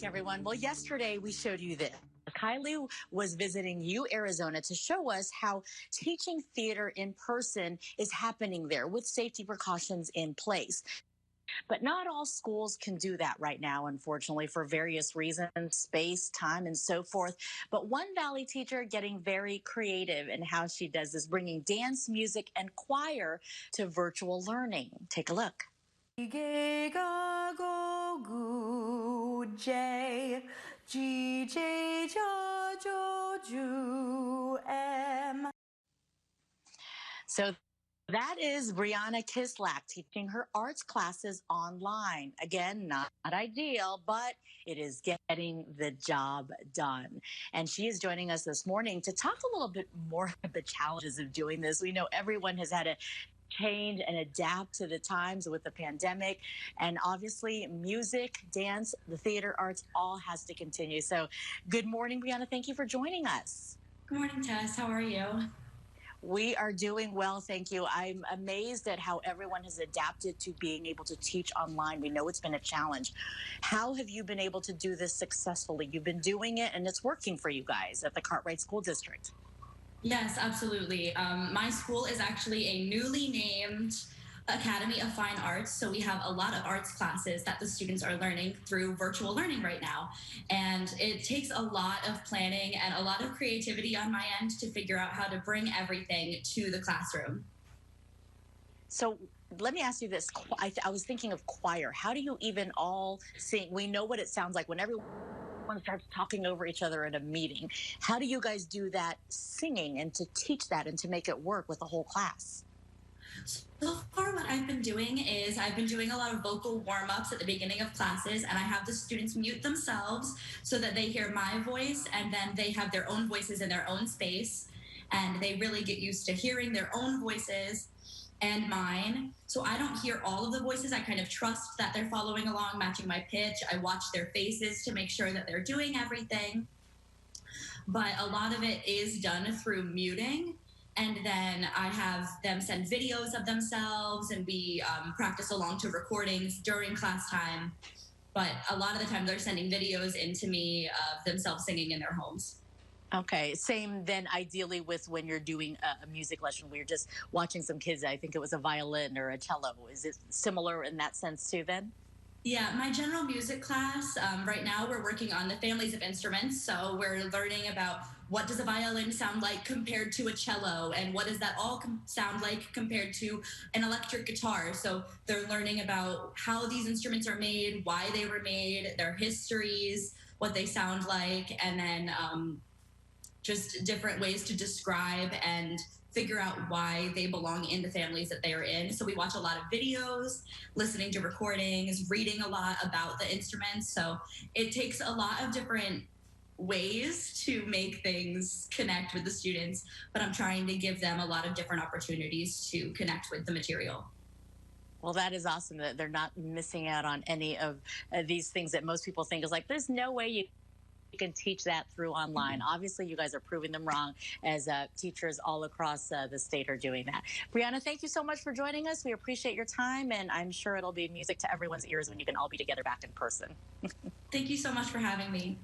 back, everyone. Well, yesterday we showed you this. Kylie was visiting Arizona, to show us how teaching theater in person is happening there with safety precautions in place. But not all schools can do that right now, unfortunately, for various reasons, space, time, and so forth. But one Valley teacher getting very creative in how she does this, bringing dance, music, and choir to virtual learning. Take a look. G, ga, go, goo, J, G, J, ja, jo, ju, M. So that is Brianna Kislak teaching her arts classes online. Again, not ideal, but it is getting the job done. And she is joining us this morning to talk a little bit more of the challenges of doing this. We know everyone has had to change and adapt to the times with the pandemic, and obviously music, dance, the theater arts all has to continue. So good morning, Brianna. Thank you for joining us. Good morning, Tess. How are you? We are doing well, thank you. I'm amazed at how everyone has adapted to being able to teach online. We know it's been a challenge. How have you been able to do this successfully? You've been doing it and it's working for you guys at the Cartwright School District. Yes, absolutely. My school is actually a newly named Academy of Fine Arts, so we have a lot of arts classes that the students are learning through virtual learning right now. And it takes a lot of planning and a lot of creativity on my end to figure out how to bring everything to the classroom. So let me ask you this. I was thinking of choir. How do you even all sing? We know what it sounds like when everyone starts talking over each other at a meeting. How do you guys do that singing and to teach that and to make it work with the whole class? So far, what I've been doing is I've been doing a lot of vocal warm-ups at the beginning of classes, and I have the students mute themselves so that they hear my voice, and then they have their own voices in their own space, and they really get used to hearing their own voices and mine. So I don't hear all of the voices. I kind of trust that they're following along, matching my pitch. I watch their faces to make sure that they're doing everything. But a lot of it is done through muting. And then I have them send videos of themselves, and we practice along to recordings during class time. But a lot of the time they're sending videos into me of themselves singing in their homes. Okay, same then ideally with when you're doing a music lesson where you're just watching some kids. I think it was a violin or a cello. Is it similar in that sense too then? Yeah, my general music class, right now we're working on the families of instruments. So we're learning about what does a violin sound like compared to a cello, and what does that all sound like compared to an electric guitar. So they're learning about how these instruments are made, why they were made, their histories, what they sound like, and then just different ways to describe and figure out why they belong in the families that they are in. So we watch a lot of videos, listening to recordings, reading a lot about the instruments. So it takes a lot of different ways to make things connect with the students, but I'm trying to give them a lot of different opportunities to connect with the material. Well, that is awesome that they're not missing out on any of these things that most people think is like, there's no way you can teach that through online. Obviously, you guys are proving them wrong, as teachers all across the state are doing that. Brianna, thank you so much for joining us. We appreciate your time, and I'm sure it'll be music to everyone's ears when you can all be together back in person. Thank you so much for having me.